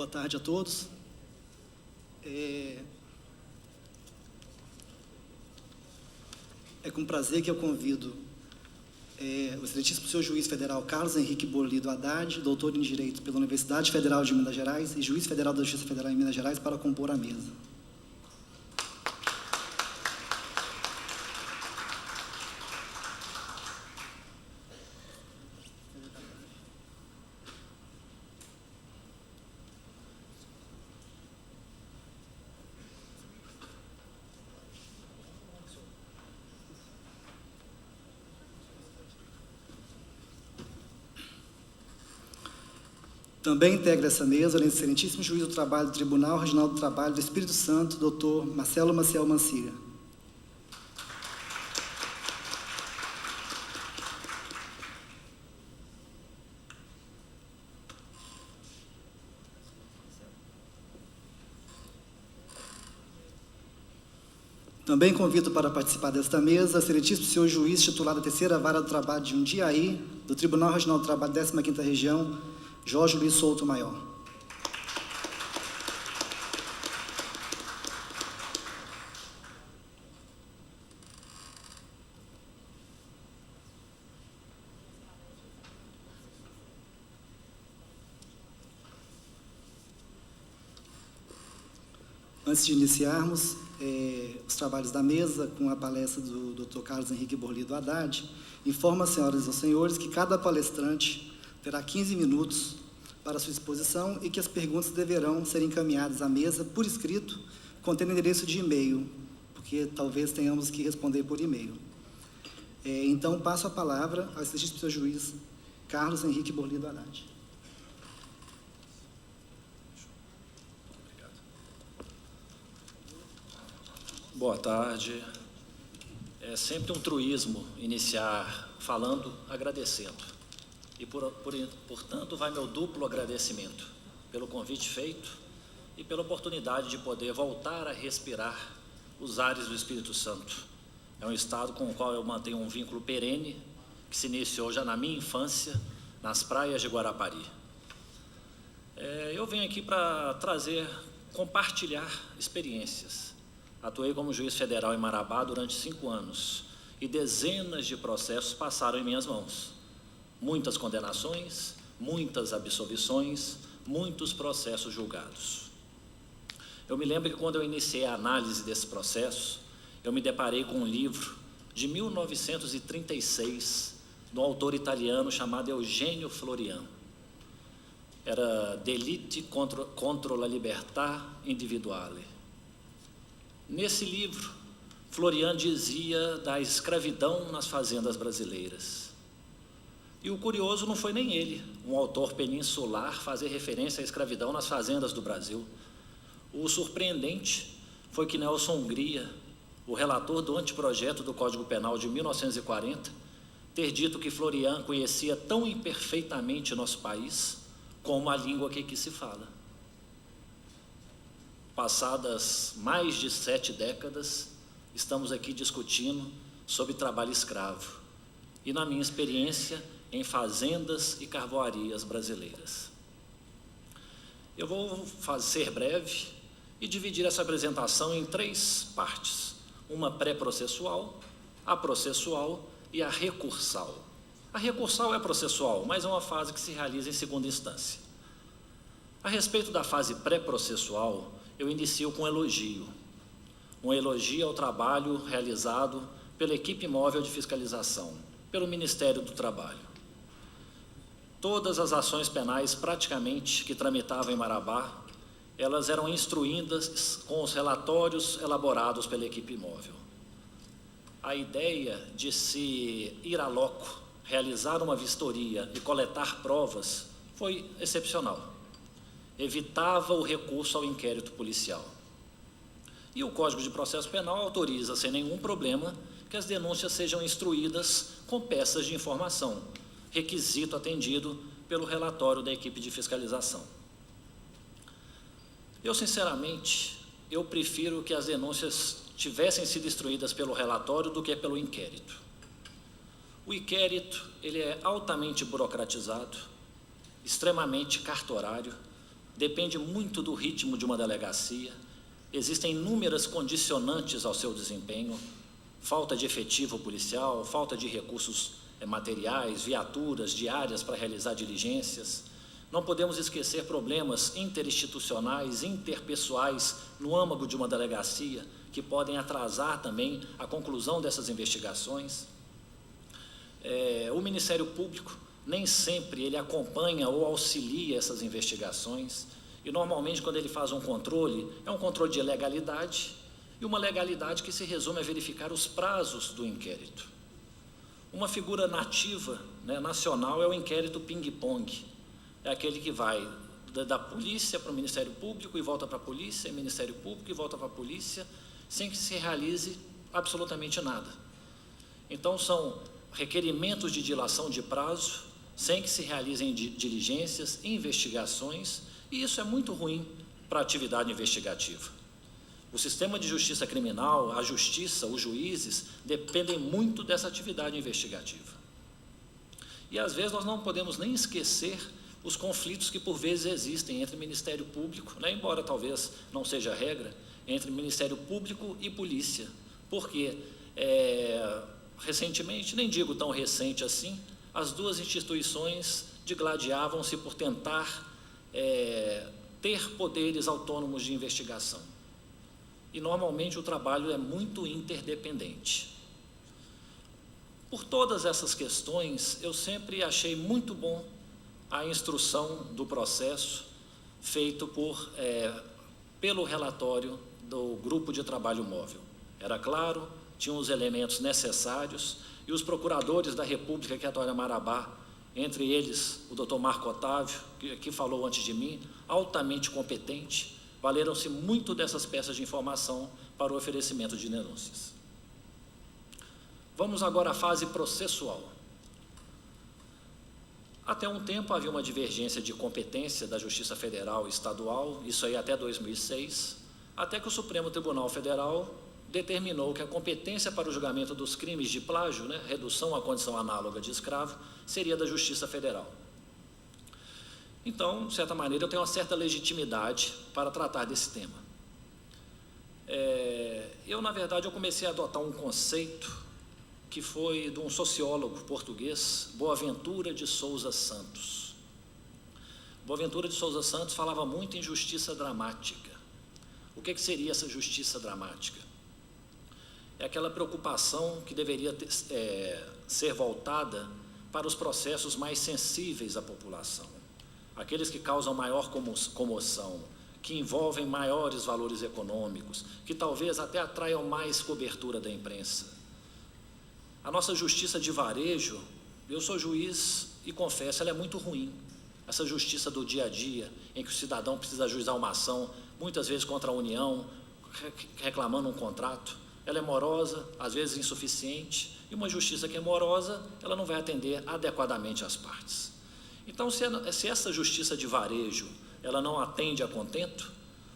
Boa tarde a todos. É com prazer que eu convido o excelentíssimo senhor juiz federal Carlos Henrique Borlido Haddad, doutor em Direito pela Universidade Federal de Minas Gerais e juiz federal da Justiça Federal em Minas Gerais, para compor a mesa. Também integra essa mesa, além do excelentíssimo juiz do trabalho do Tribunal Regional do Trabalho do Espírito Santo, doutor Marcelo Maciel Mancia. Também convido para participar desta mesa o excelentíssimo senhor juiz titular da Terceira Vara do Trabalho de Jundiaí, do Tribunal Regional do Trabalho, 15ª Região, Jorge Luiz Souto Maior. Antes de iniciarmos os trabalhos da mesa, com a palestra do Dr. Carlos Henrique Borlido Haddad, informo às senhoras e aos senhores que cada palestrante terá 15 minutos para sua exposição e que as perguntas deverão ser encaminhadas à mesa por escrito, contendo endereço de e-mail, porque talvez tenhamos que responder por e-mail. Então, passo a palavra ao excelentíssimo senhor juiz Carlos Henrique Borlido Haddad. Boa tarde. É sempre um truísmo iniciar falando, agradecendo. E, portanto, vai meu duplo agradecimento pelo convite feito e pela oportunidade de poder voltar a respirar os ares do Espírito Santo. É um estado com o qual eu mantenho um vínculo perene, que se iniciou já na minha infância, nas praias de Guarapari. Eu venho aqui para compartilhar experiências. Atuei como juiz federal em Marabá durante 5 anos e dezenas de processos passaram em minhas mãos. Muitas condenações, muitas absolvições, muitos processos julgados. Eu me lembro que quando eu iniciei a análise desse processo, eu me deparei com um livro de 1936, de um autor italiano chamado Eugenio Florian. Era Deliti contro la libertà individuale. Nesse livro, Florian dizia da escravidão nas fazendas brasileiras. E o curioso não foi nem ele, um autor peninsular, fazer referência à escravidão nas fazendas do Brasil. O surpreendente foi que Nelson Hungria, o relator do anteprojeto do Código Penal de 1940, ter dito que Florian conhecia tão imperfeitamente nosso país como a língua que aqui se fala. Passadas mais de 7 décadas, estamos aqui discutindo sobre trabalho escravo e, na minha experiência, em fazendas e carvoarias brasileiras. Eu vou ser breve e dividir essa apresentação em 3 partes: uma pré-processual, a processual e a recursal. A recursal é processual, mas é uma fase que se realiza em segunda instância. A respeito da fase pré-processual, eu inicio com um elogio ao trabalho realizado pela equipe móvel de fiscalização, pelo Ministério do Trabalho. Todas as ações penais, praticamente, que tramitavam em Marabá, elas eram instruídas com os relatórios elaborados pela equipe móvel. A ideia de se ir a loco, realizar uma vistoria e coletar provas foi excepcional. Evitava o recurso ao inquérito policial. E o Código de Processo Penal autoriza, sem nenhum problema, que as denúncias sejam instruídas com peças de informação, requisito atendido pelo relatório da equipe de fiscalização. Eu, sinceramente, prefiro que as denúncias tivessem sido instruídas pelo relatório do que pelo inquérito. O inquérito, ele é altamente burocratizado, extremamente cartorário, depende muito do ritmo de uma delegacia, existem inúmeras condicionantes ao seu desempenho, falta de efetivo policial, falta de recursos materiais, viaturas diárias para realizar diligências. Não podemos esquecer problemas interinstitucionais, interpessoais no âmago de uma delegacia, que podem atrasar também a conclusão dessas investigações. O Ministério Público nem sempre ele acompanha ou auxilia essas investigações, e normalmente quando ele faz um controle, é um controle de legalidade, e uma legalidade que se resume a verificar os prazos do inquérito. Uma figura nativa, nacional, é o inquérito ping-pong, é aquele que vai da polícia para o Ministério Público e volta para a polícia, Ministério Público e volta para a polícia, sem que se realize absolutamente nada. Então, são requerimentos de dilação de prazo, sem que se realizem diligências, investigações, e isso é muito ruim para a atividade investigativa. O sistema de justiça criminal, a justiça, os juízes, dependem muito dessa atividade investigativa. E, às vezes, nós não podemos nem esquecer os conflitos que, por vezes, existem entre Ministério Público, embora talvez não seja a regra, entre Ministério Público e polícia, porque, recentemente, nem digo tão recente assim, as duas instituições digladiavam-se por tentar ter poderes autônomos de investigação. E, normalmente, o trabalho é muito interdependente. Por todas essas questões, eu sempre achei muito bom a instrução do processo feito pelo relatório do Grupo de Trabalho Móvel. Era claro, tinha os elementos necessários, e os procuradores da República que atuam em Marabá, entre eles o Dr. Marco Otávio, que falou antes de mim, altamente competente, valeram-se muito dessas peças de informação para o oferecimento de denúncias. Vamos agora à fase processual. Até um tempo havia uma divergência de competência da Justiça Federal e Estadual, isso aí até 2006, até que o Supremo Tribunal Federal determinou que a competência para o julgamento dos crimes de plágio, redução à condição análoga de escravo, seria da Justiça Federal. Então, de certa maneira, eu tenho uma certa legitimidade para tratar desse tema. Na verdade, eu comecei a adotar um conceito que foi de um sociólogo português, Boaventura de Sousa Santos. Boaventura de Sousa Santos falava muito em justiça dramática. O que seria essa justiça dramática? É aquela preocupação que deveria ser voltada para os processos mais sensíveis à população, aqueles que causam maior comoção, que envolvem maiores valores econômicos, que talvez até atraiam mais cobertura da imprensa. A nossa justiça de varejo, eu sou juiz e confesso, ela é muito ruim. Essa justiça do dia a dia, em que o cidadão precisa ajuizar uma ação, muitas vezes contra a União, reclamando um contrato, ela é morosa, às vezes insuficiente, e uma justiça que é morosa, ela não vai atender adequadamente as partes. Então, se essa justiça de varejo, ela não atende a contento,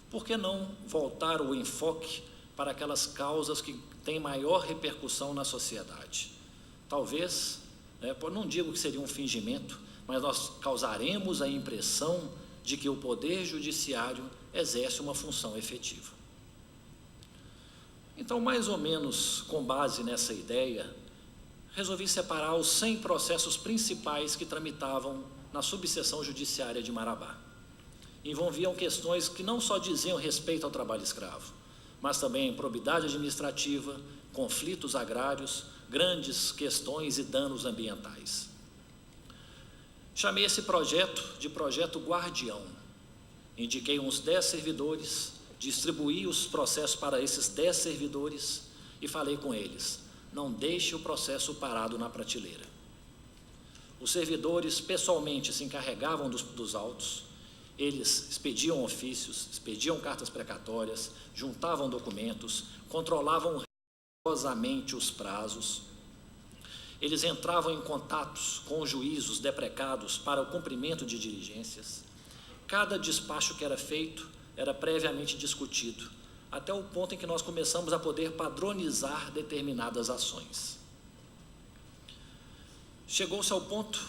por que não voltar o enfoque para aquelas causas que têm maior repercussão na sociedade? Talvez, não digo que seria um fingimento, mas nós causaremos a impressão de que o Poder Judiciário exerce uma função efetiva. Então, mais ou menos com base nessa ideia, resolvi separar os 100 processos principais que tramitavam na subseção judiciária de Marabá. Envolviam questões que não só diziam respeito ao trabalho escravo, mas também improbidade administrativa, conflitos agrários, grandes questões e danos ambientais. Chamei esse projeto de projeto Guardião. Indiquei uns 10 servidores, distribuí os processos para esses 10 servidores e falei com eles: não deixe o processo parado na prateleira. Os servidores pessoalmente se encarregavam dos autos, eles expediam ofícios, expediam cartas precatórias, juntavam documentos, controlavam rigorosamente os prazos. Eles entravam em contatos com os juízos deprecados para o cumprimento de diligências. Cada despacho que era feito era previamente discutido, até o ponto em que nós começamos a poder padronizar determinadas ações. Chegou-se ao ponto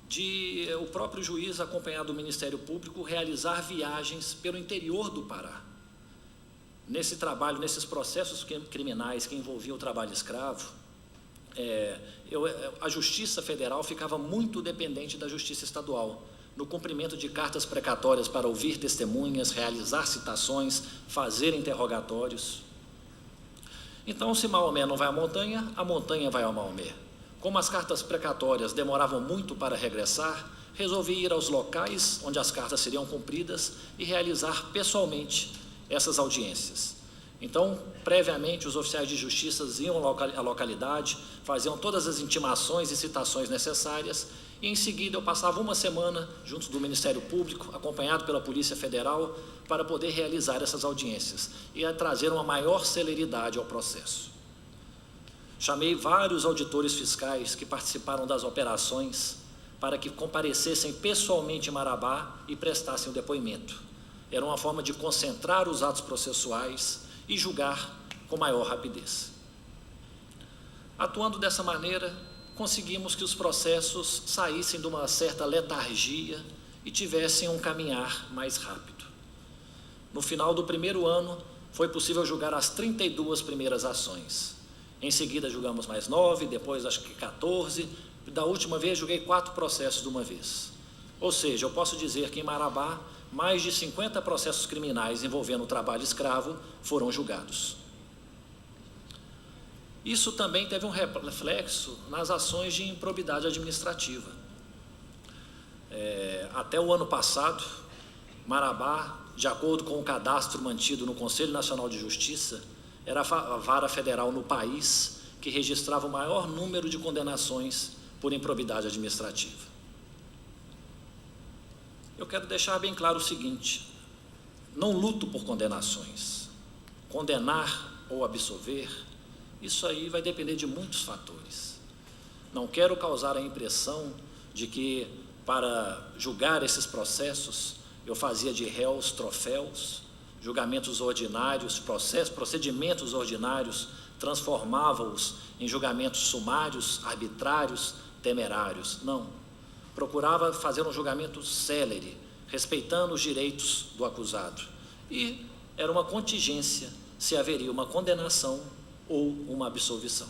de o próprio juiz, acompanhado do Ministério Público, realizar viagens pelo interior do Pará. Nesse trabalho, nesses processos criminais que envolviam o trabalho escravo, a Justiça Federal ficava muito dependente da Justiça Estadual, no cumprimento de cartas precatórias para ouvir testemunhas, realizar citações, fazer interrogatórios. Então, se Maomé não vai à montanha, a montanha vai ao Maomé. Como as cartas precatórias demoravam muito para regressar, resolvi ir aos locais onde as cartas seriam cumpridas e realizar pessoalmente essas audiências. Então, previamente, os oficiais de justiça iam à localidade, faziam todas as intimações e citações necessárias, e em seguida eu passava uma semana junto do Ministério Público, acompanhado pela Polícia Federal, para poder realizar essas audiências e trazer uma maior celeridade ao processo. Chamei vários auditores fiscais que participaram das operações para que comparecessem pessoalmente em Marabá e prestassem o depoimento. Era uma forma de concentrar os atos processuais e julgar com maior rapidez. Atuando dessa maneira, conseguimos que os processos saíssem de uma certa letargia e tivessem um caminhar mais rápido. No final do primeiro ano, foi possível julgar as 32 primeiras ações. Em seguida, julgamos mais 9, depois acho que 14. Da última vez, julguei 4 processos de uma vez. Ou seja, eu posso dizer que em Marabá, mais de 50 processos criminais envolvendo o trabalho escravo foram julgados. Isso também teve um reflexo nas ações de improbidade administrativa. Até o ano passado, Marabá, de acordo com o cadastro mantido no Conselho Nacional de Justiça, era a vara federal no país que registrava o maior número de condenações por improbidade administrativa. Eu quero deixar bem claro o seguinte: não luto por condenações. Condenar ou absolver, isso aí vai depender de muitos fatores. Não quero causar a impressão de que, para julgar esses processos, eu fazia de réus troféus, julgamentos ordinários, procedimentos ordinários, transformava-os em julgamentos sumários, arbitrários, temerários. Não. Procurava fazer um julgamento célere, respeitando os direitos do acusado. E era uma contingência se haveria uma condenação ou uma absolvição.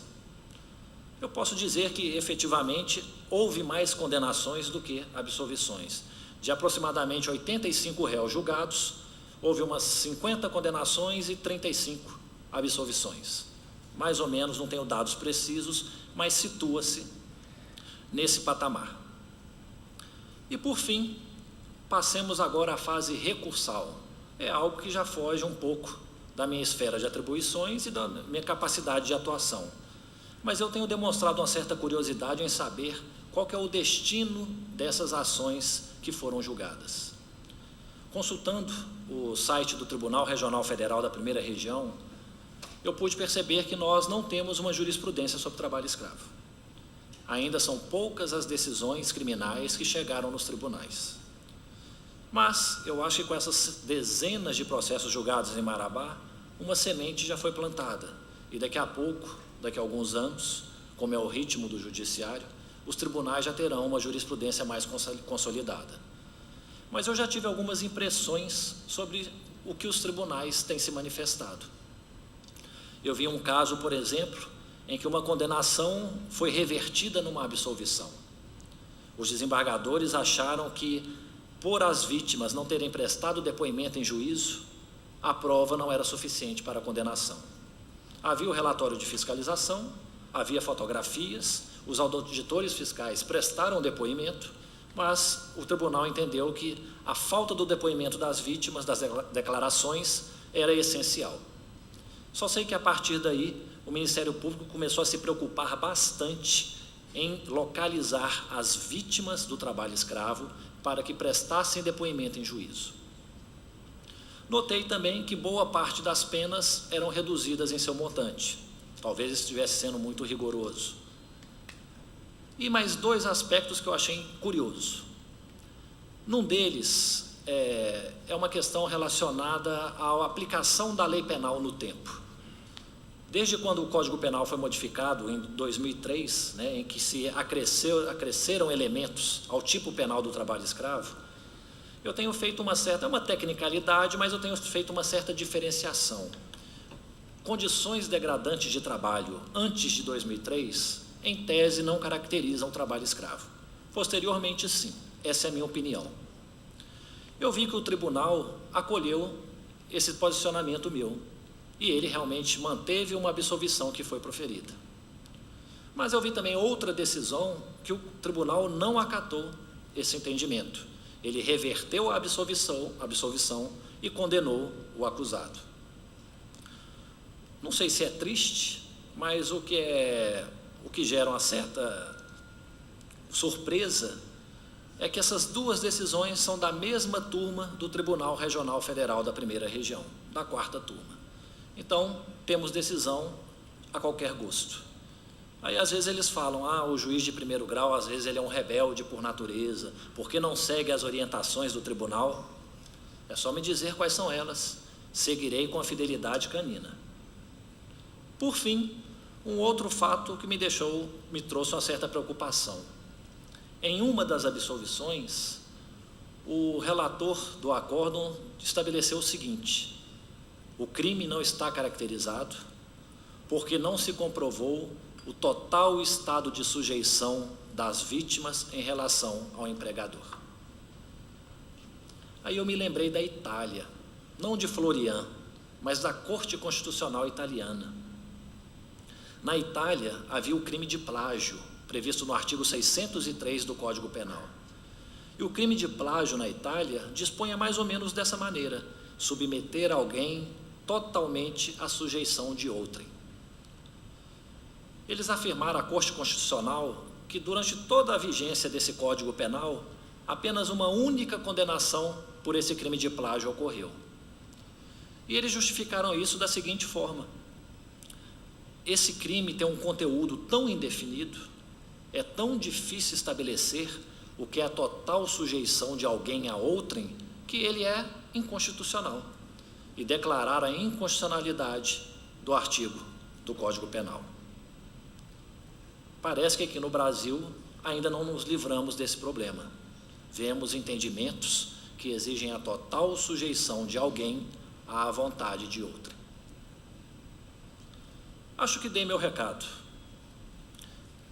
Eu posso dizer que, efetivamente, houve mais condenações do que absolvições. De aproximadamente 85 réus julgados, houve umas 50 condenações e 35 absolvições. Mais ou menos, não tenho dados precisos, mas situa-se nesse patamar. E, por fim, passemos agora à fase recursal. É algo que já foge um pouco da minha esfera de atribuições e da minha capacidade de atuação. Mas eu tenho demonstrado uma certa curiosidade em saber qual que é o destino dessas ações que foram julgadas. Consultando o site do Tribunal Regional Federal da Primeira Região, eu pude perceber que nós não temos uma jurisprudência sobre trabalho escravo. Ainda são poucas as decisões criminais que chegaram nos tribunais. Mas eu acho que com essas dezenas de processos julgados em Marabá, uma semente já foi plantada. E daqui a pouco, daqui a alguns anos, como é o ritmo do judiciário, os tribunais já terão uma jurisprudência mais consolidada. Mas eu já tive algumas impressões sobre o que os tribunais têm se manifestado. Eu vi um caso, por exemplo, em que uma condenação foi revertida numa absolvição. Os desembargadores acharam que, por as vítimas não terem prestado depoimento em juízo, a prova não era suficiente para a condenação. Havia o relatório de fiscalização, havia fotografias, os auditores fiscais prestaram depoimento, mas o tribunal entendeu que a falta do depoimento das vítimas, das declarações, era essencial. Só sei que a partir daí, o Ministério Público começou a se preocupar bastante em localizar as vítimas do trabalho escravo para que prestassem depoimento em juízo. Notei também que boa parte das penas eram reduzidas em seu montante. Talvez estivesse sendo muito rigoroso. E mais 2 aspectos que eu achei curioso. Num deles é uma questão relacionada à aplicação da lei penal no tempo. Desde quando o Código Penal foi modificado em 2003, em que se acresceram elementos ao tipo penal do trabalho escravo, eu tenho feito uma tecnicalidade, mas eu tenho feito uma certa diferenciação. Condições degradantes de trabalho antes de 2003, em tese, não caracterizam o trabalho escravo. Posteriormente, sim. Essa é a minha opinião. Eu vi que o tribunal acolheu esse posicionamento meu, e ele realmente manteve uma absolvição que foi proferida. Mas eu vi também outra decisão que o tribunal não acatou esse entendimento. Ele reverteu a absolvição e condenou o acusado. Não sei se é triste, mas o que gera uma certa surpresa é que essas duas decisões são da mesma turma do Tribunal Regional Federal da Primeira Região, da 4ª turma. Então, temos decisão a qualquer gosto. Aí, às vezes, eles falam, o juiz de primeiro grau, às vezes, ele é um rebelde por natureza, porque não segue as orientações do tribunal. É só me dizer quais são elas. Seguirei com a fidelidade canina. Por fim, um outro fato que me trouxe uma certa preocupação. Em uma das absolvições, o relator do acórdão estabeleceu o seguinte: o crime não está caracterizado porque não se comprovou o total estado de sujeição das vítimas em relação ao empregador. Aí eu me lembrei da Itália, não de Florian, mas da Corte Constitucional Italiana. Na Itália, havia o crime de plágio, previsto no artigo 603 do Código Penal. E o crime de plágio na Itália dispunha mais ou menos dessa maneira: submeter alguém totalmente à sujeição de outrem. Eles afirmaram à Corte Constitucional que durante toda a vigência desse Código Penal, apenas uma única condenação por esse crime de plágio ocorreu. E eles justificaram isso da seguinte forma: esse crime tem um conteúdo tão indefinido, é tão difícil estabelecer o que é a total sujeição de alguém a outrem, que ele é inconstitucional. E declararam a inconstitucionalidade do artigo do Código Penal. Parece que aqui no Brasil ainda não nos livramos desse problema. Vemos entendimentos que exigem a total sujeição de alguém à vontade de outrem. Acho que dei meu recado.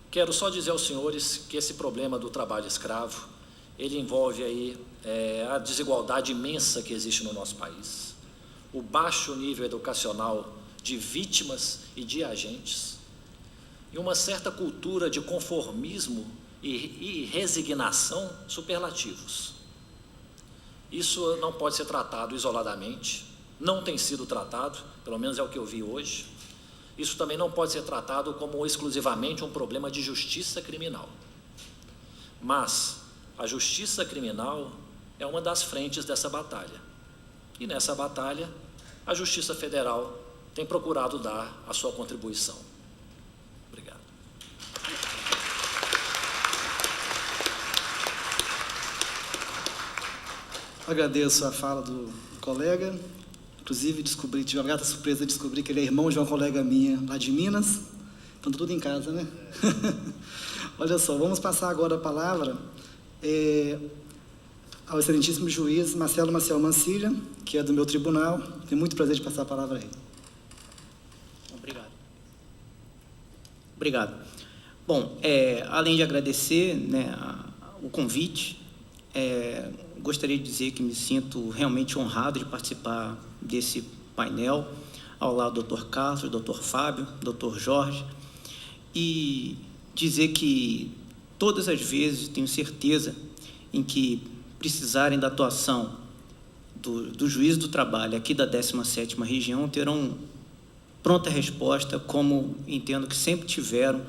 Quero só dizer aos senhores que esse problema do trabalho escravo, ele envolve aí a desigualdade imensa que existe no nosso país, o baixo nível educacional de vítimas e de agentes, e uma certa cultura de conformismo e resignação superlativos. Isso não pode ser tratado isoladamente, não tem sido tratado, pelo menos é o que eu vi hoje. Isso também não pode ser tratado como exclusivamente um problema de justiça criminal. Mas a justiça criminal é uma das frentes dessa batalha. E nessa batalha, a Justiça Federal tem procurado dar a sua contribuição. Obrigado. Agradeço a fala do colega. Inclusive, tive uma grata surpresa de descobrir que ele é irmão de uma colega minha lá de Minas. Então, tudo em casa, né? Olha só, vamos passar agora a palavra ao excelentíssimo juiz Marcelo Maciel Mancilha, que é do meu tribunal. Tenho muito prazer de passar a palavra a ele. Obrigado. Bom, além de agradecer o convite, gostaria de dizer que me sinto realmente honrado de participar desse painel, ao lado do Dr. Carlos, Dr. Fábio, Dr. Jorge, e dizer que todas as vezes tenho certeza em que precisarem da atuação do juiz do trabalho aqui da 17ª região, terão pronta resposta, como entendo que sempre tiveram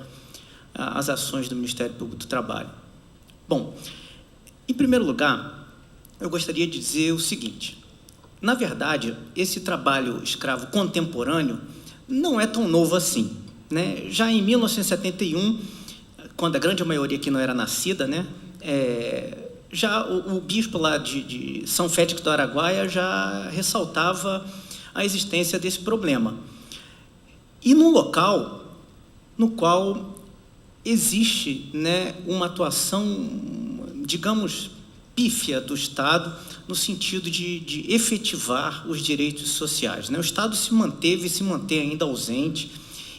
as ações do Ministério Público do Trabalho. Bom, em primeiro lugar, eu gostaria de dizer o seguinte: na verdade, esse trabalho escravo contemporâneo não é tão novo assim, né? Já em 1971, quando a grande maioria aqui não era nascida, né? Já o bispo lá de São Félix do Araguaia já ressaltava a existência desse problema. e num local no qual existe, né, uma atuação, digamos, pífia do Estado, no sentido de efetivar os direitos sociais, né? O Estado se manteve e se mantém ainda ausente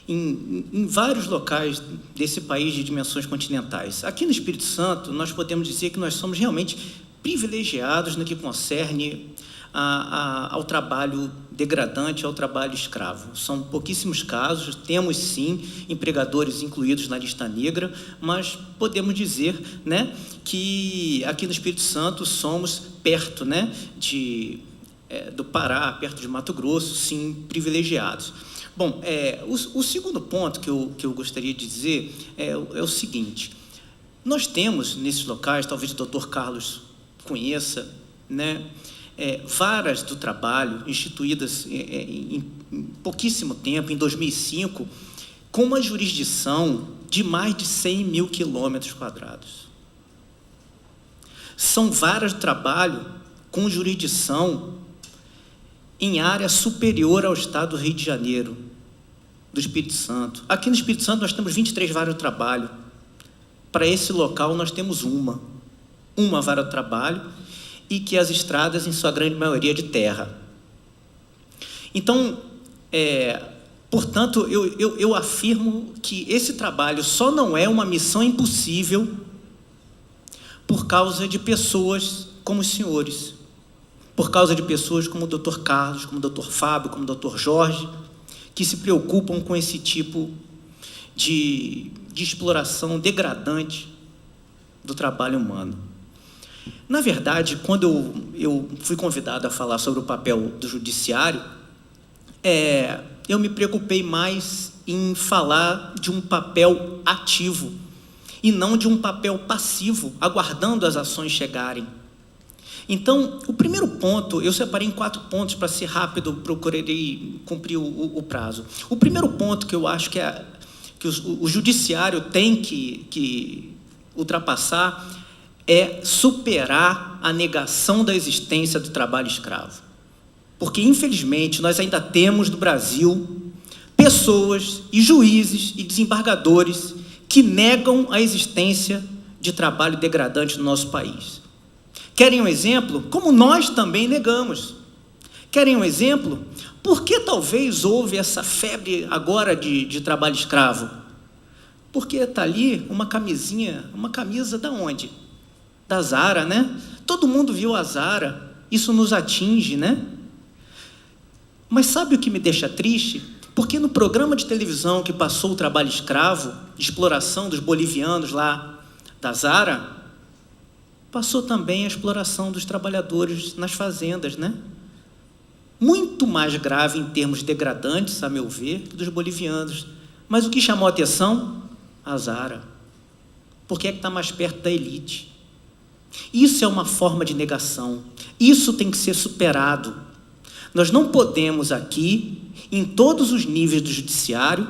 em vários locais desse país de dimensões continentais. Aqui no Espírito Santo, nós podemos dizer que nós somos realmente privilegiados no que concerne ao trabalho degradante, ao trabalho escravo. São pouquíssimos casos, temos sim empregadores incluídos na lista negra, mas podemos dizer, né, que aqui no Espírito Santo somos perto, né, do Pará, perto de Mato Grosso, sim, privilegiados. Bom, o segundo ponto que eu gostaria de dizer é o seguinte: nós temos nesses locais, talvez o doutor Carlos conheça, né, varas do trabalho instituídas em pouquíssimo tempo, em 2005, com uma jurisdição de mais de 100 mil quilômetros quadrados. São varas de trabalho com jurisdição em área superior ao estado do Rio de Janeiro, do Espírito Santo. Aqui no Espírito Santo nós temos 23 varas de trabalho. Para esse local nós temos uma vara de trabalho, e que as estradas, em sua grande maioria, de terra. Então, portanto, eu afirmo que esse trabalho só não é uma missão impossível por causa de pessoas como os senhores, por causa de pessoas como o Dr. Carlos, como o Dr. Fábio, como o Dr. Jorge, que se preocupam com esse tipo de exploração degradante do trabalho humano. Na verdade, quando eu fui convidado a falar sobre o papel do judiciário, eu me preocupei mais em falar de um papel ativo e não de um papel passivo, aguardando as ações chegarem. Então, o primeiro ponto, eu separei em 4 pontos para ser rápido, procurarei cumprir o prazo. O primeiro ponto que eu acho que o judiciário tem que ultrapassar é superar a negação da existência do trabalho escravo. Porque, infelizmente, nós ainda temos no Brasil pessoas e juízes e desembargadores que negam a existência de trabalho degradante no nosso país. Querem um exemplo? Como nós também negamos. Querem um exemplo? Por que talvez houve essa febre agora de trabalho escravo? Porque está ali uma camisa da onde? Da Zara, né? Todo mundo viu a Zara, isso nos atinge, né? Mas sabe o que me deixa triste? Porque no programa de televisão que passou o trabalho escravo, de exploração dos bolivianos lá da Zara, passou também a exploração dos trabalhadores nas fazendas, né? Muito mais grave em termos degradantes, a meu ver, que dos bolivianos. Mas o que chamou a atenção? A Zara. Porque é que está mais perto da elite. Isso é uma forma de negação. Isso tem que ser superado. Nós não podemos aqui, em todos os níveis do judiciário,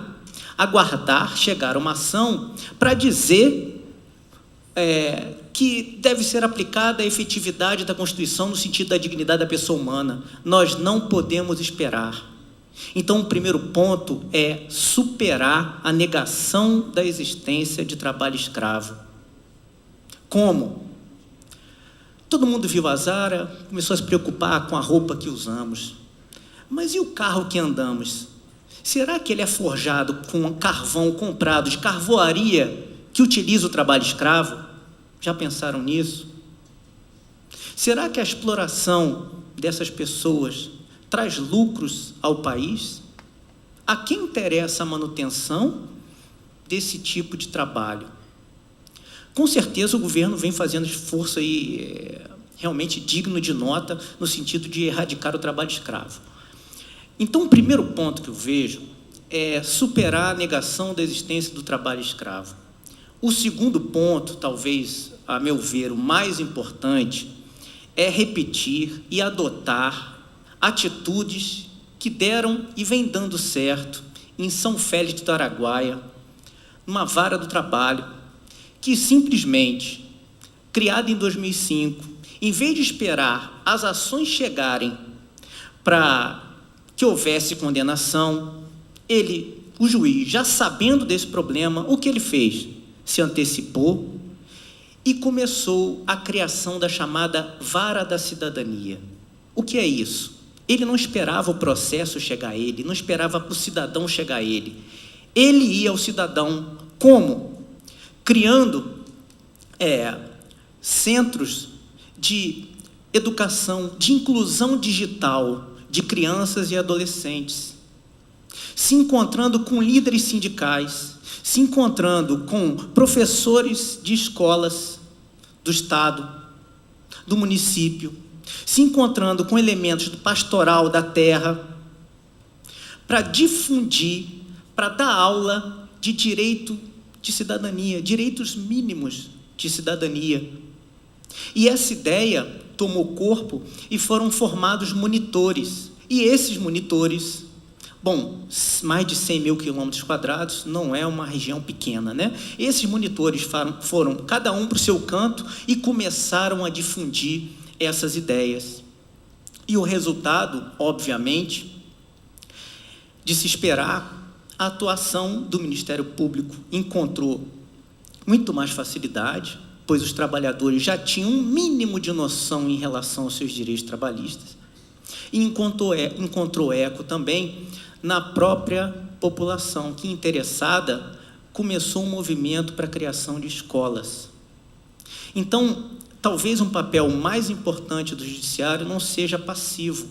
aguardar chegar uma ação para dizer que deve ser aplicada a efetividade da Constituição no sentido da dignidade da pessoa humana. Nós não podemos esperar. Então, o primeiro ponto é superar a negação da existência de trabalho escravo. Como? Todo mundo viu a Zara, começou a se preocupar com a roupa que usamos. Mas e o carro que andamos? Será que ele é forjado com carvão comprado de carvoaria que utiliza o trabalho escravo? Já pensaram nisso? Será que a exploração dessas pessoas traz lucros ao país? A quem interessa a manutenção desse tipo de trabalho? Com certeza o governo vem fazendo esforço aí, realmente digno de nota, no sentido de erradicar o trabalho escravo. Então, o primeiro ponto que eu vejo é superar a negação da existência do trabalho escravo. O segundo ponto, talvez, a meu ver, o mais importante, é repetir e adotar atitudes que deram e vêm dando certo em São Félix do Araguaia, numa vara do trabalho, que simplesmente, criada em 2005, em vez de esperar as ações chegarem para que houvesse condenação, ele o juiz, já sabendo desse problema, o que ele fez? Se antecipou e começou a criação da chamada vara da cidadania. O que é isso? Ele não esperava o processo chegar a ele, não esperava o cidadão chegar a ele. Ele ia ao cidadão como? Criando centros de educação, de inclusão digital de crianças e adolescentes, se encontrando com líderes sindicais, se encontrando com professores de escolas do Estado, do município, se encontrando com elementos do pastoral da terra, para difundir, para dar aula de direito de cidadania, direitos mínimos de cidadania. E essa ideia tomou corpo e foram formados monitores. E esses monitores, mais de 100 mil quilômetros quadrados, não é uma região pequena, né? Esses monitores foram cada um para o seu canto e começaram a difundir essas ideias. E o resultado, obviamente, de se esperar, a atuação do Ministério Público encontrou muito mais facilidade, pois os trabalhadores já tinham um mínimo de noção em relação aos seus direitos trabalhistas, e encontrou eco também na própria população, que, interessada, começou um movimento para a criação de escolas. Então, talvez um papel mais importante do judiciário não seja passivo,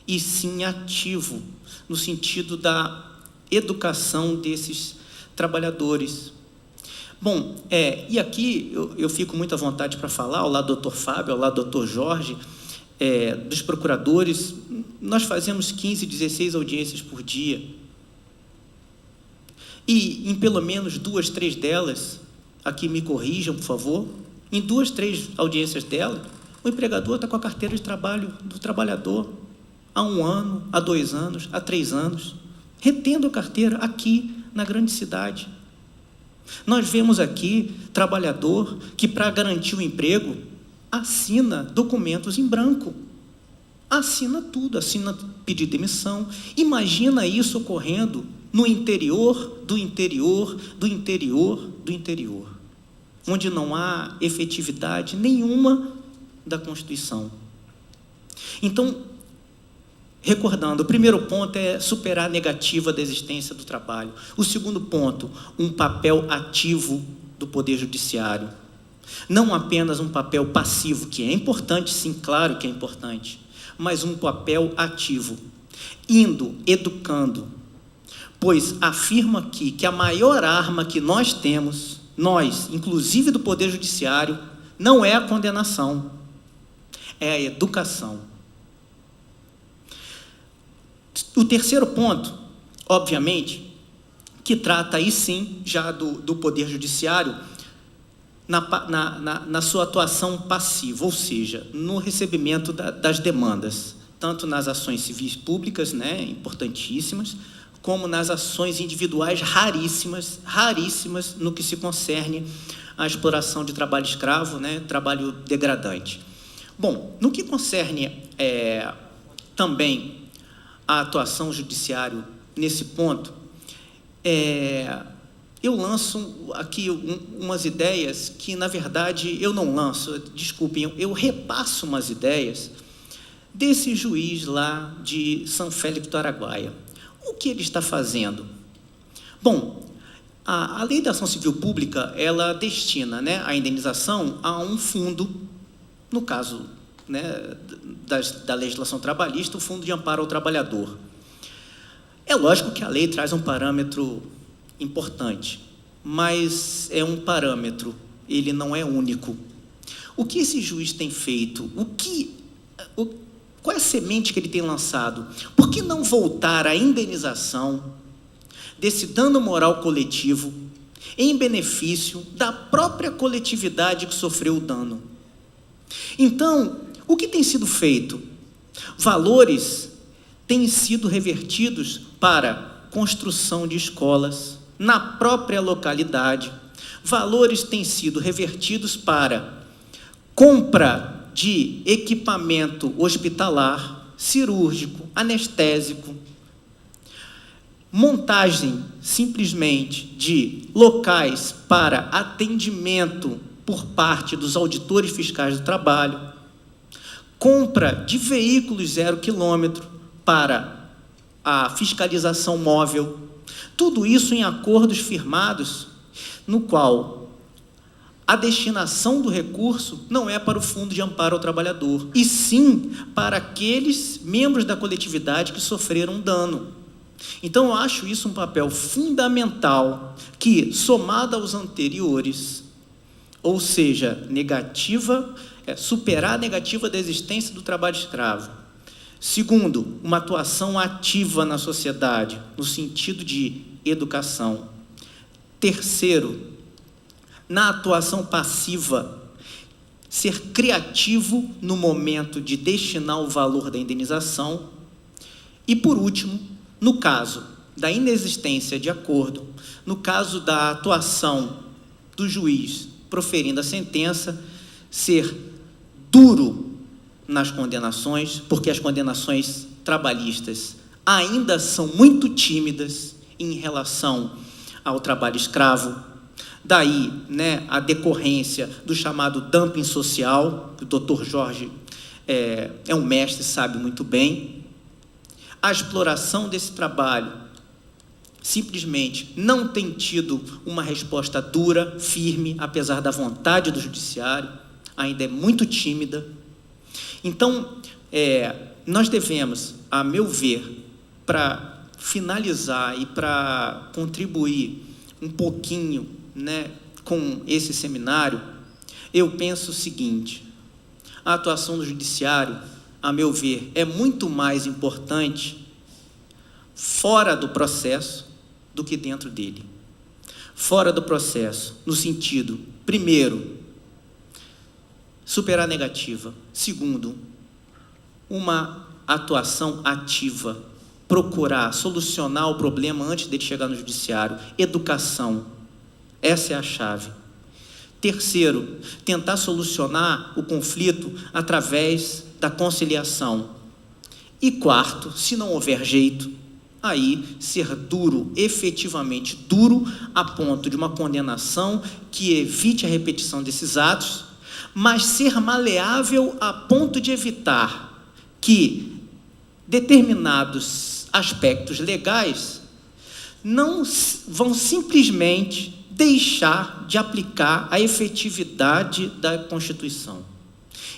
e sim ativo, no sentido da educação desses trabalhadores. E aqui eu fico muito à vontade para falar, ao lado do doutor Fábio, ao lado do doutor Jorge, dos procuradores. Nós fazemos 15, 16 audiências por dia. E em pelo menos 2, 3 delas, aqui me corrijam, por favor, em 2, 3 audiências dela, o empregador está com a carteira de trabalho do trabalhador há 1 ano, há 2 anos, há 3 anos, retendo a carteira aqui na grande cidade. Nós vemos aqui trabalhador que, para garantir o emprego, assina documentos em branco, assina tudo, assina pedido de demissão. Imagina isso ocorrendo no interior do interior do interior do interior, onde não há efetividade nenhuma da Constituição. Então, recordando, o primeiro ponto é superar a negativa da existência do trabalho. O segundo ponto, um papel ativo do Poder Judiciário. Não apenas um papel passivo, que é importante, sim, claro que é importante, mas um papel ativo, indo, educando, pois afirma aqui que a maior arma que nós temos, nós, inclusive do Poder Judiciário, não é a condenação, é a educação. O terceiro ponto, obviamente, que trata aí sim já do Poder Judiciário na sua atuação passiva, ou seja, no recebimento das demandas, tanto nas ações civis públicas, né, importantíssimas, como nas ações individuais raríssimas no que se concerne à exploração de trabalho escravo, né, trabalho degradante. No que concerne também a atuação judiciária nesse ponto, eu lanço aqui umas ideias que, na verdade, eu não lanço, desculpem, eu repasso umas ideias desse juiz lá de São Félix do Araguaia. O que ele está fazendo? A Lei da Ação Civil Pública, ela destina, né, a indenização a um fundo, no caso, né, da legislação trabalhista, o Fundo de Amparo ao Trabalhador. É lógico que a lei traz um parâmetro importante, mas é um parâmetro, ele não é único. O que esse juiz tem feito? Qual é a semente que ele tem lançado? Por que não voltar à indenização desse dano moral coletivo em benefício da própria coletividade que sofreu o dano? Então, o que tem sido feito? Valores têm sido revertidos para construção de escolas na própria localidade. Valores têm sido revertidos para compra de equipamento hospitalar, cirúrgico, anestésico. montagem simplesmente de locais para atendimento por parte dos auditores fiscais do trabalho, compra de veículos 0 quilômetro para a fiscalização móvel, tudo isso em acordos firmados, no qual a destinação do recurso não é para o Fundo de Amparo ao Trabalhador, e sim para aqueles membros da coletividade que sofreram dano. Então, eu acho isso um papel fundamental que, somado aos anteriores, ou seja, superar a negativa da existência do trabalho escravo. Segundo, uma atuação ativa na sociedade, no sentido de educação. Terceiro, na atuação passiva, ser criativo no momento de destinar o valor da indenização. E, por último, no caso da inexistência de acordo, no caso da atuação do juiz proferindo a sentença, ser duro nas condenações, porque as condenações trabalhistas ainda são muito tímidas em relação ao trabalho escravo. Daí, a decorrência do chamado dumping social, que o Dr. Jorge é um mestre, sabe muito bem. A exploração desse trabalho simplesmente não tem tido uma resposta dura, firme, apesar da vontade do judiciário, ainda é muito tímida. Então, nós devemos, a meu ver, para finalizar e para contribuir um pouquinho, com esse seminário, eu penso o seguinte: a atuação do judiciário, a meu ver, é muito mais importante fora do processo do que dentro dele. Fora do processo, no sentido, primeiro, superar a negativa. Segundo, uma atuação ativa, procurar solucionar o problema antes dele chegar no judiciário. Educação, essa é a chave. Terceiro, tentar solucionar o conflito através da conciliação. E quarto, se não houver jeito, aí ser duro, efetivamente duro, a ponto de uma condenação que evite a repetição desses atos, mas ser maleável a ponto de evitar que determinados aspectos legais não vão simplesmente deixar de aplicar a efetividade da Constituição.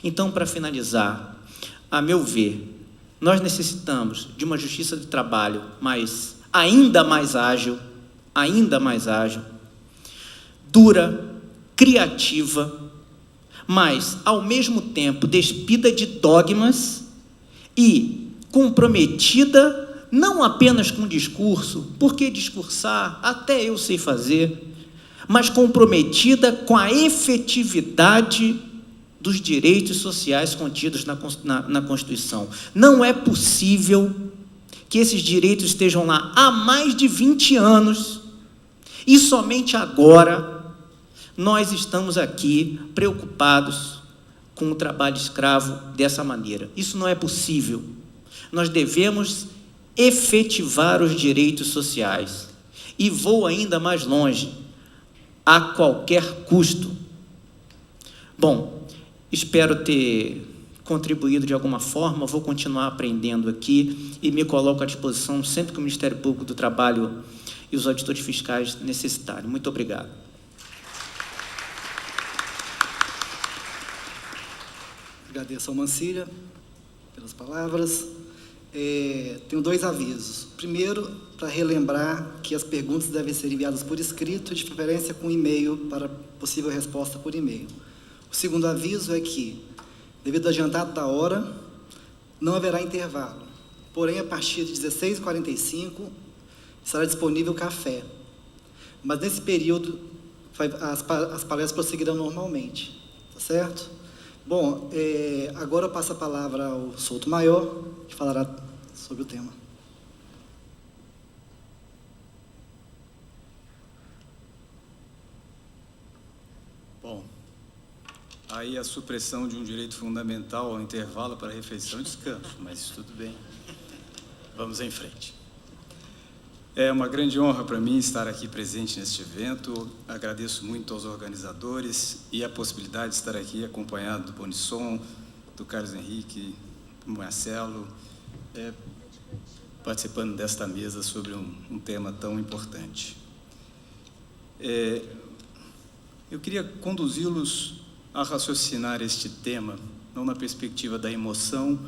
Então, para finalizar, a meu ver, nós necessitamos de uma justiça do trabalho ainda mais ágil, dura, criativa, mas, ao mesmo tempo, despida de dogmas e comprometida não apenas com discurso, porque discursar até eu sei fazer, mas comprometida com a efetividade dos direitos sociais contidos na Constituição. Não é possível que esses direitos estejam lá há mais de 20 anos e somente agora nós estamos aqui preocupados com o trabalho escravo dessa maneira. Isso não é possível. Nós devemos efetivar os direitos sociais. E vou ainda mais longe, a qualquer custo. Bom, espero ter contribuído de alguma forma, vou continuar aprendendo aqui e me coloco à disposição sempre que o Ministério Público do Trabalho e os auditores fiscais necessitarem. Muito obrigado. Agradeço ao Mancilha pelas palavras. Tenho 2 avisos. Primeiro, para relembrar que as perguntas devem ser enviadas por escrito, de preferência com e-mail, para possível resposta por e-mail. O segundo aviso é que, devido ao adiantado da hora, não haverá intervalo. Porém, a partir de 16h45, estará disponível café. Mas, nesse período, as palestras prosseguirão normalmente. Tá certo? Bom, agora eu passo a palavra ao Souto Maior, que falará sobre o tema. Bom, aí a supressão de um direito fundamental ao intervalo para refeição e descanso, mas tudo bem. Vamos em frente. É uma grande honra para mim estar aqui presente neste evento. Agradeço muito aos organizadores e a possibilidade de estar aqui acompanhado do Bonisson, do Carlos Henrique, do Marcelo, participando desta mesa sobre um tema tão importante. Eu queria conduzi-los a raciocinar este tema, não na perspectiva da emoção,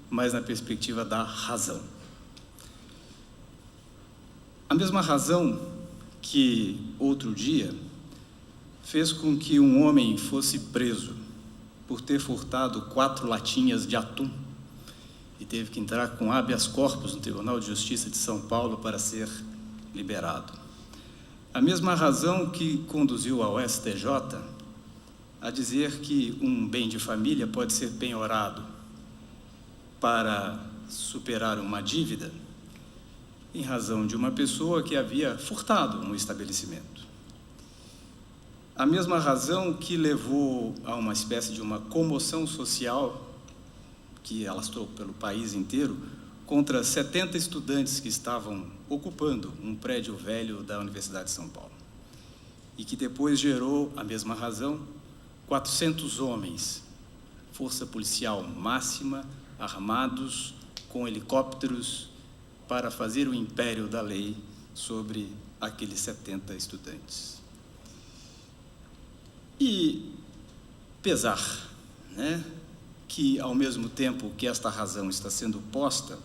mas na perspectiva da razão. A mesma razão que, outro dia, fez com que um homem fosse preso por ter furtado 4 latinhas de atum e teve que entrar com habeas corpus no Tribunal de Justiça de São Paulo para ser liberado. A mesma razão que conduziu ao STJ a dizer que um bem de família pode ser penhorado para superar uma dívida em razão de uma pessoa que havia furtado um estabelecimento. A mesma razão que levou a uma espécie de uma comoção social que alastrou pelo país inteiro contra 70 estudantes que estavam ocupando um prédio velho da Universidade de São Paulo e que depois gerou a mesma razão 400 homens, força policial máxima, armados com helicópteros para fazer o império da lei sobre aqueles 70 estudantes. E pesar, que ao mesmo tempo que esta razão está sendo posta,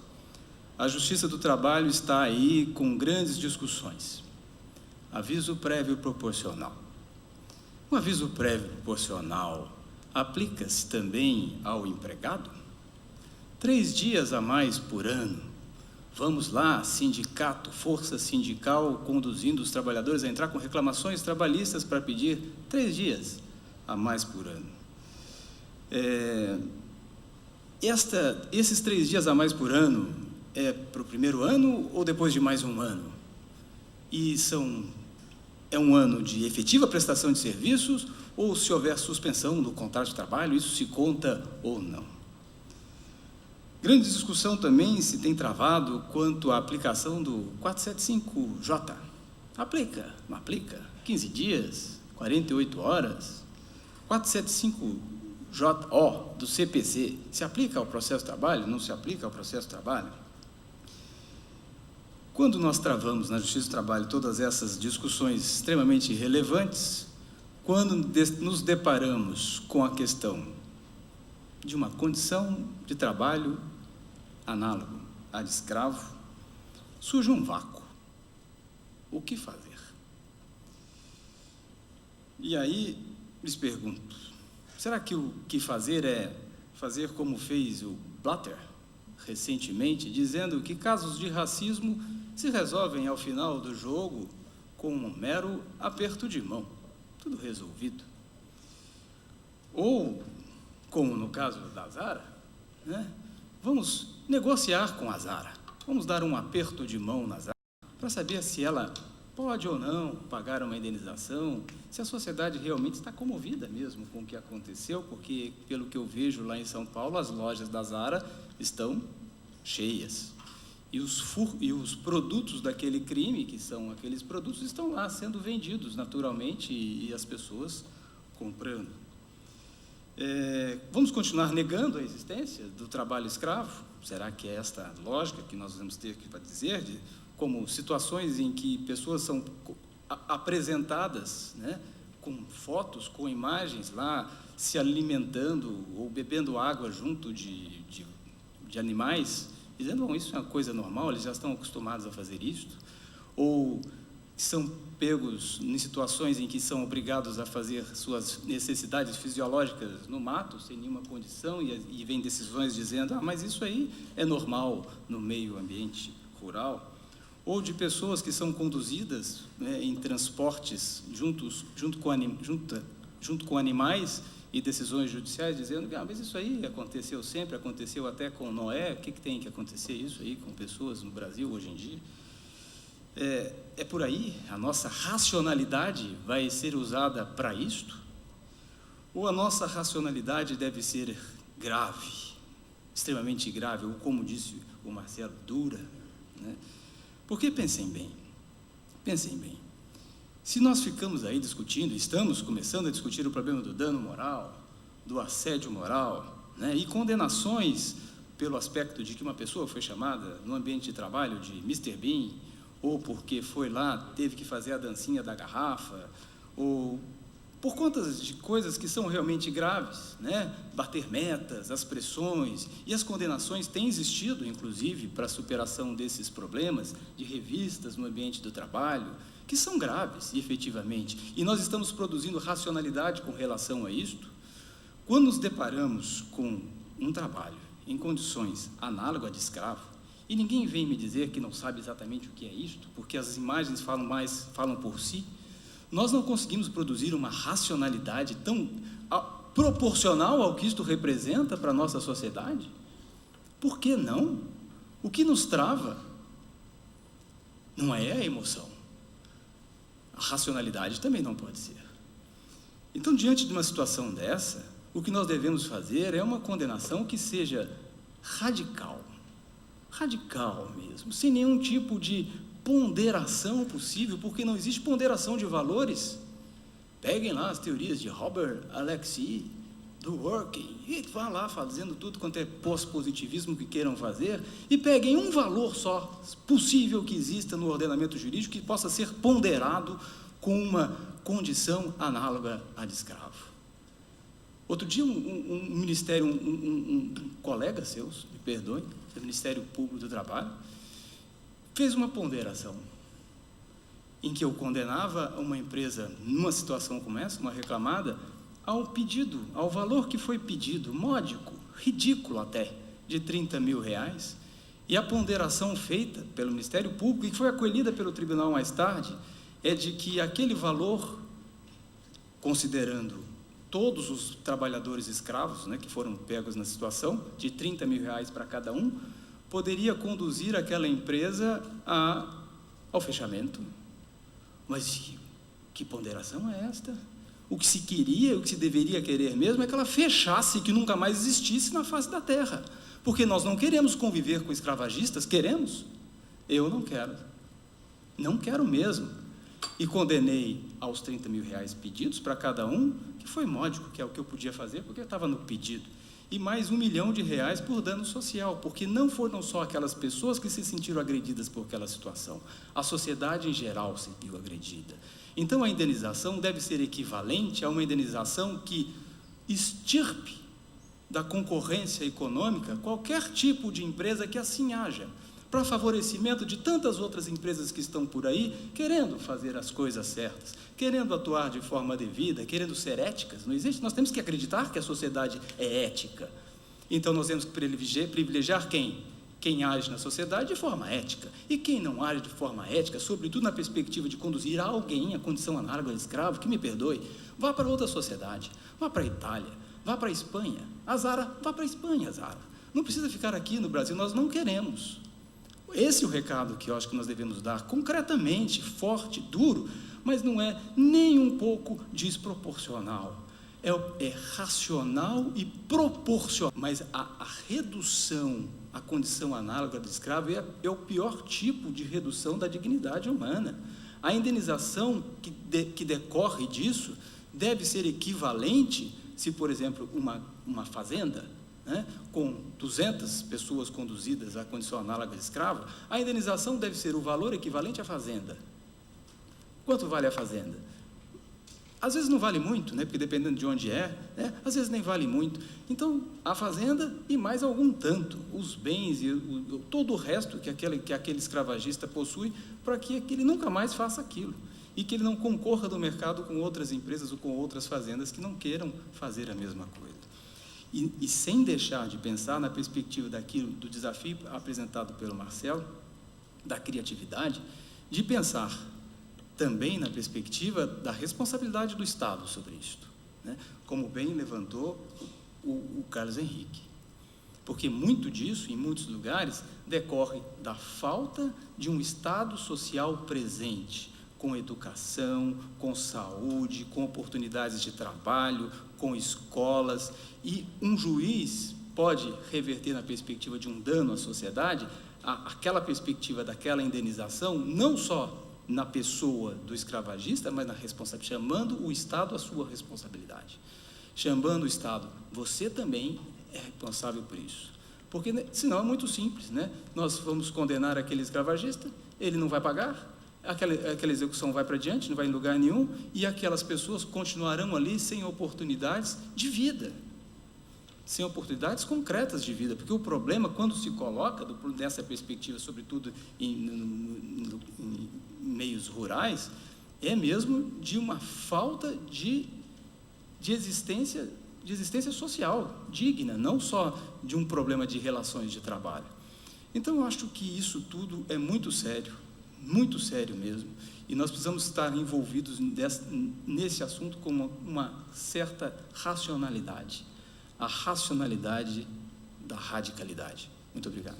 a Justiça do Trabalho está aí com grandes discussões. Aviso prévio proporcional. Um aviso prévio proporcional aplica-se também ao empregado? 3 dias a mais por ano. Vamos lá, sindicato, força sindical, conduzindo os trabalhadores a entrar com reclamações trabalhistas para pedir 3 dias a mais por ano. Esses 3 dias a mais por ano é para o primeiro ano ou depois de mais um ano? E é um ano de efetiva prestação de serviços ou, se houver suspensão do contrato de trabalho, isso se conta ou não? Grande discussão também se tem travado quanto à aplicação do 475J. Aplica? Não aplica? 15 dias? 48 horas? 475J do CPC se aplica ao processo de trabalho? Não se aplica ao processo de trabalho? Quando nós travamos na Justiça do Trabalho todas essas discussões extremamente relevantes, quando nos deparamos com a questão de uma condição de trabalho análogo à de escravo, surge um vácuo. O que fazer? E aí, lhes pergunto, será que o que fazer é fazer como fez o Blatter recentemente, dizendo que casos de racismo se resolvem ao final do jogo com um mero aperto de mão, tudo resolvido? Ou, como no caso da Zara, vamos negociar com a Zara, vamos dar um aperto de mão na Zara para saber se ela pode ou não pagar uma indenização, se a sociedade realmente está comovida mesmo com o que aconteceu, porque, pelo que eu vejo lá em São Paulo, as lojas da Zara estão cheias. E os produtos daquele crime, que são aqueles produtos, estão lá sendo vendidos naturalmente e as pessoas comprando. Vamos continuar negando a existência do trabalho escravo? Será que é esta a lógica que nós vamos ter que dizer, como situações em que pessoas são apresentadas, com fotos, com imagens lá, se alimentando ou bebendo água junto de animais, dizendo, bom, isso é uma coisa normal, eles já estão acostumados a fazer isto? Ou são pegos em situações em que são obrigados a fazer suas necessidades fisiológicas no mato, sem nenhuma condição, e vem decisões dizendo, mas isso aí é normal no meio ambiente rural? Ou de pessoas que são conduzidas em transportes junto com animais e decisões judiciais dizendo que mas isso aí aconteceu sempre, aconteceu até com Noé, o que tem que acontecer isso aí com pessoas no Brasil hoje em dia? É por aí? A nossa racionalidade vai ser usada para isto? Ou a nossa racionalidade deve ser grave, extremamente grave, ou como disse o Marcelo, dura, Porque pensem bem, se nós ficamos aí discutindo, estamos começando a discutir o problema do dano moral, do assédio moral, né, e condenações pelo aspecto de que uma pessoa foi chamada no ambiente de trabalho de Mr. Bean, ou porque foi lá, teve que fazer a dancinha da garrafa, ou por conta de coisas que são realmente graves, né? Bater metas, as pressões, e as condenações têm existido, inclusive, para a superação desses problemas, de revistas no ambiente do trabalho, que são graves, efetivamente, e nós estamos produzindo racionalidade com relação a isto. Quando nos deparamos com um trabalho em condições análogas a de escravo, e ninguém vem me dizer que não sabe exatamente o que é isto, porque as imagens falam por si, nós não conseguimos produzir uma racionalidade tão proporcional ao que isto representa para a nossa sociedade? Por que não? O que nos trava não é a emoção. A racionalidade também não pode ser. Então, diante de uma situação dessa, o que nós devemos fazer é uma condenação que seja radical mesmo, sem nenhum tipo de ponderação possível, porque não existe ponderação de valores. Peguem lá as teorias de Robert Alexy, do Working, e vá lá fazendo tudo quanto é pós-positivismo que queiram fazer, e peguem um valor só possível que exista no ordenamento jurídico que possa ser ponderado com uma condição análoga à de escravo. Outro dia, um colega seu, me perdoe, do Ministério Público do Trabalho, fez uma ponderação em que eu condenava uma empresa, numa situação como essa, uma reclamada, ao pedido, ao valor que foi pedido, módico, ridículo até, de R$30 mil, e a ponderação feita pelo Ministério Público, e que foi acolhida pelo tribunal mais tarde, é de que aquele valor, considerando todos os trabalhadores escravos, né, que foram pegos na situação, de R$30 mil para cada um, poderia conduzir aquela empresa ao fechamento. Mas que ponderação é esta? O que se queria, o que se deveria querer mesmo é que ela fechasse, que nunca mais existisse na face da terra. Porque nós não queremos conviver com escravagistas, queremos? Eu não quero. Não quero mesmo. E condenei aos R$30 mil pedidos para cada um, que foi módico, que é o que eu podia fazer, porque eu estava no pedido. E mais R$1 milhão por dano social, porque não foram só aquelas pessoas que se sentiram agredidas por aquela situação, a sociedade em geral se viu agredida. Então a indenização deve ser equivalente a uma indenização que extirpe da concorrência econômica qualquer tipo de empresa que assim haja, para favorecimento de tantas outras empresas que estão por aí, querendo fazer as coisas certas, querendo atuar de forma devida, querendo ser éticas. Não existe, nós temos que acreditar que a sociedade é ética. Então, nós temos que privilegiar quem age na sociedade de forma ética. E quem não age de forma ética, sobretudo na perspectiva de conduzir alguém à condição análoga de escravo, que me perdoe, vá para outra sociedade, vá para a Itália, vá para a Espanha. A Zara, vá para a Espanha, Zara. Não precisa ficar aqui no Brasil, nós não queremos. Esse é o recado que eu acho que nós devemos dar, concretamente, forte, duro, mas não é nem um pouco desproporcional. É racional e proporcional. Mas a redução à condição análoga do escravo é o pior tipo de redução da dignidade humana. A indenização que decorre disso deve ser equivalente, se, por exemplo, uma fazenda, né, com 200 pessoas conduzidas à condição análoga de escravo, a indenização deve ser o valor equivalente à fazenda. Quanto vale a fazenda? Às vezes não vale muito, né, porque dependendo de onde é, né, às vezes nem vale muito. Então, a fazenda e mais algum tanto, os bens e todo o resto que aquele escravagista possui, para que ele nunca mais faça aquilo, e que ele não concorra no mercado com outras empresas ou com outras fazendas que não queiram fazer a mesma coisa. E sem deixar de pensar na perspectiva do desafio apresentado pelo Marcelo, da criatividade, de pensar também na perspectiva da responsabilidade do Estado sobre isto, né? Como bem levantou o Carlos Henrique. Porque muito disso, em muitos lugares, decorre da falta de um Estado social presente, com educação, com saúde, com oportunidades de trabalho, com escolas, e um juiz pode reverter na perspectiva de um dano à sociedade aquela perspectiva daquela indenização, não só na pessoa do escravagista, mas na responsabilidade, chamando o Estado à sua responsabilidade. Chamando o Estado, você também é responsável por isso. Porque, senão, é muito simples, né? Nós vamos condenar aquele escravagista, ele não vai pagar, aquela execução vai para diante, não vai em lugar nenhum, e aquelas pessoas continuarão ali sem oportunidades de vida, sem oportunidades concretas de vida, porque o problema, quando se coloca dessa perspectiva, sobretudo em meios rurais, é mesmo de uma falta de existência social digna, não só de um problema de relações de trabalho. Então, eu acho que isso tudo é muito sério mesmo, e nós precisamos estar envolvidos nesse assunto com uma certa racionalidade, a racionalidade da radicalidade. Muito obrigado.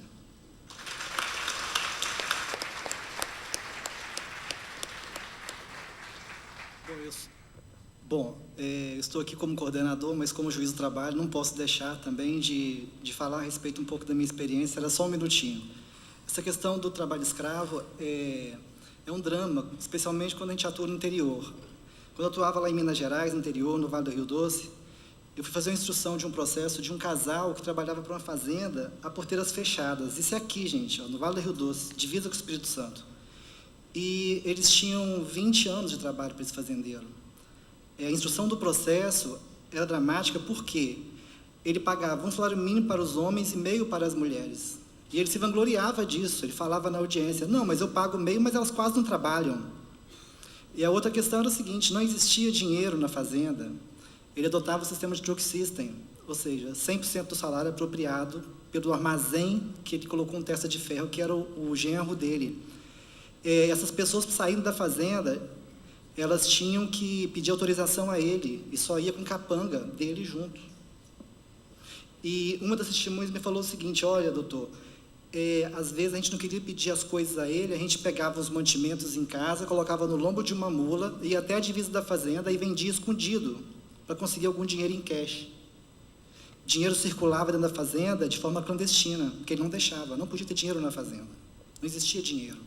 Bom, estou aqui como coordenador, mas como juiz do trabalho, não posso deixar também de falar a respeito um pouco da minha experiência. Era só um minutinho. Essa questão do trabalho escravo é um drama, especialmente quando a gente atua no interior. Quando eu atuava lá em Minas Gerais, no interior, no Vale do Rio Doce, eu fui fazer uma instrução de um processo de um casal que trabalhava para uma fazenda a porteiras fechadas. Isso é aqui, gente, ó, no Vale do Rio Doce, divisa com o Espírito Santo. E eles tinham 20 anos de trabalho para esse fazendeiro. A instrução do processo era dramática porque ele pagava um salário mínimo para os homens e meio para as mulheres. E ele se vangloriava disso, ele falava na audiência, não, mas eu pago meio, mas elas quase não trabalham. E a outra questão era o seguinte, não existia dinheiro na fazenda, ele adotava o sistema de truck system, ou seja, 100% do salário apropriado pelo armazém que ele colocou um testa de ferro, que era o genro dele. Essas pessoas saindo da fazenda, elas tinham que pedir autorização a ele, e só ia com capanga dele junto. E uma das testemunhas me falou o seguinte, olha, doutor, às vezes a gente não queria pedir as coisas a ele, a gente pegava os mantimentos em casa, colocava no lombo de uma mula, ia até a divisa da fazenda e vendia escondido, para conseguir algum dinheiro em cash. O dinheiro circulava dentro da fazenda de forma clandestina, porque ele não deixava, não podia ter dinheiro na fazenda, não existia dinheiro.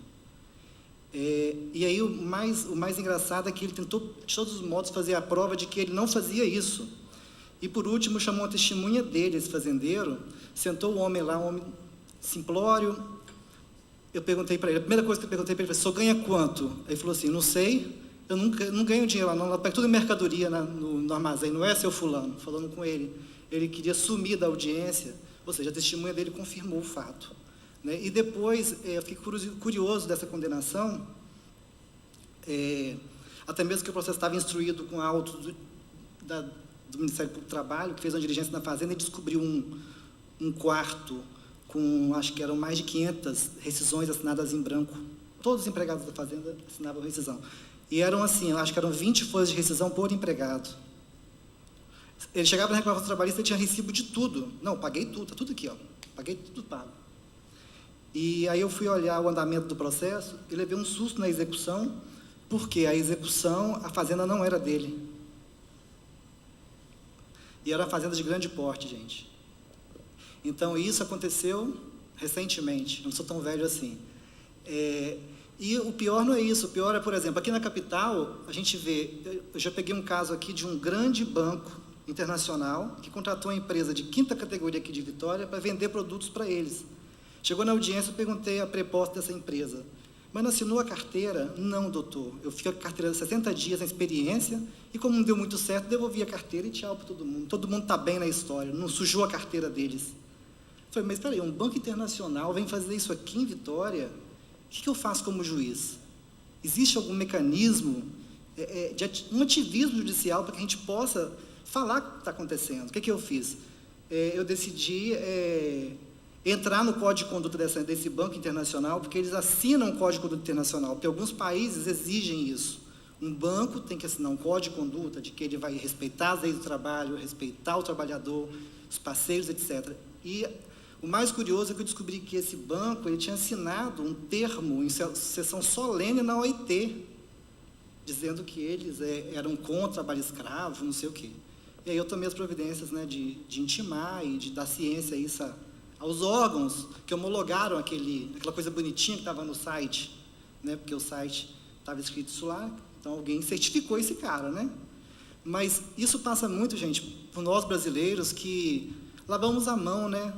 E aí o mais engraçado é que ele tentou, de todos os modos, fazer a prova de que ele não fazia isso. E, por último, chamou uma testemunha dele, esse fazendeiro, sentou o homem lá, um homem simplório. Eu perguntei para ele, a primeira coisa que eu perguntei para ele foi, "Senhor ganha quanto?" Aí ele falou assim, não sei, eu não ganho dinheiro lá não, lá pega tudo em mercadoria no armazém, não é, seu fulano? Falando com ele. Ele queria sumir da audiência, ou seja, a testemunha dele confirmou o fato. Né? E depois, eu fiquei curioso dessa condenação, até mesmo que o processo estava instruído com a auto do Ministério Público do Trabalho, que fez uma diligência na fazenda e descobriu um quarto com, acho que eram mais de 500 rescisões assinadas em branco. Todos os empregados da fazenda assinavam rescisão. E eram assim, eu acho que eram 20 folhas de rescisão por empregado. Ele chegava na reclamação trabalhista e tinha recibo de tudo. Não, paguei tudo, está tudo aqui, ó. Paguei tudo pago. E aí eu fui olhar o andamento do processo e levei um susto na execução, porque a execução, a fazenda não era dele. E era uma fazenda de grande porte, gente. Então, isso aconteceu recentemente, não sou tão velho assim. E o pior não é isso, o pior é, por exemplo, aqui na capital, a gente vê, eu já peguei um caso aqui de um grande banco internacional que contratou uma empresa de 5ª categoria aqui de Vitória para vender produtos para eles. Chegou na audiência, eu perguntei a preposta dessa empresa, mas não assinou a carteira? Não, doutor, eu fico com a carteira de 60 dias na experiência e como não deu muito certo, devolvi a carteira e tchau para todo mundo está bem na história, não sujou a carteira deles. Eu falei, mas espera aí, um banco internacional vem fazer isso aqui em Vitória? O que eu faço como juiz? Existe algum mecanismo, um ativismo judicial para que a gente possa falar o que está acontecendo? O que eu fiz? Eu decidi entrar no Código de Conduta desse banco internacional, porque eles assinam o Código de Conduta Internacional, porque alguns países exigem isso. Um banco tem que assinar um Código de Conduta, de que ele vai respeitar as leis do trabalho, respeitar o trabalhador, os parceiros, etc. E o mais curioso é que eu descobri que esse banco ele tinha assinado um termo em sessão solene na OIT, dizendo que eles eram contra o trabalho escravo, não sei o quê. E aí eu tomei as providências, né, de intimar e de dar ciência a aos órgãos que homologaram aquela coisa bonitinha que estava no site, né? Porque o site estava escrito isso lá, então alguém certificou esse cara, né? Mas isso passa muito, gente, por nós brasileiros que lavamos a mão, né?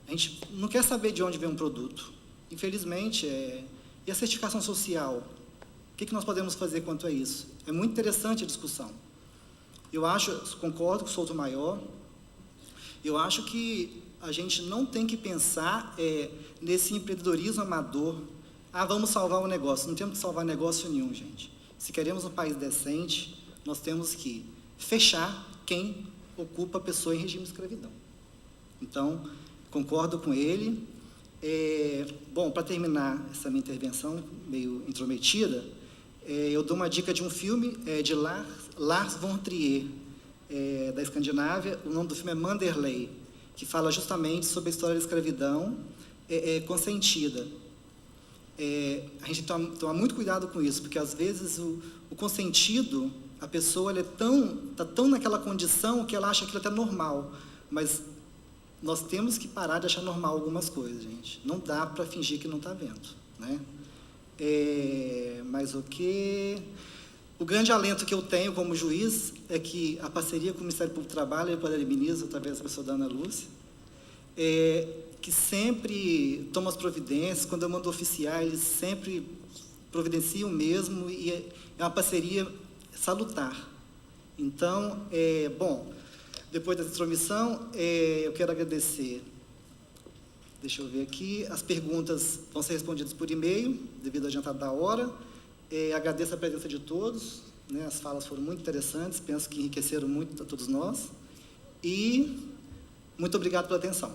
A gente não quer saber de onde vem um produto. Infelizmente, e a certificação social? O que nós podemos fazer quanto a isso? É muito interessante a discussão. Eu concordo com o Souto-Maior, eu acho que a gente não tem que pensar nesse empreendedorismo amador. Vamos salvar o negócio. Não temos que salvar negócio nenhum, gente. Se queremos um país decente, nós temos que fechar quem ocupa a pessoa em regime de escravidão. Então, concordo com ele. Bom, para terminar essa minha intervenção, meio intrometida, eu dou uma dica de um filme de Lars von Trier, da Escandinávia. O nome do filme é Manderley, que fala justamente sobre a história da escravidão consentida. A gente tem que tomar muito cuidado com isso, porque às vezes o consentido, a pessoa está tão naquela condição que ela acha aquilo até normal, mas nós temos que parar de achar normal algumas coisas, gente. Não dá para fingir que não está vendo, né? Mas o que... O grande alento que eu tenho como juiz é que a parceria com o Ministério Público do Trabalho e o Poder Ministro, através da pessoa da Ana Lúcia, que sempre toma as providências, quando eu mando oficiar, eles sempre providenciam mesmo, e é uma parceria salutar. Então, bom, depois dessa intromissão, eu quero agradecer. Deixa eu ver aqui, as perguntas vão ser respondidas por e-mail, devido ao adiantado da hora. Agradeço a presença de todos, né? As falas foram muito interessantes, penso que enriqueceram muito a todos nós, e muito obrigado pela atenção.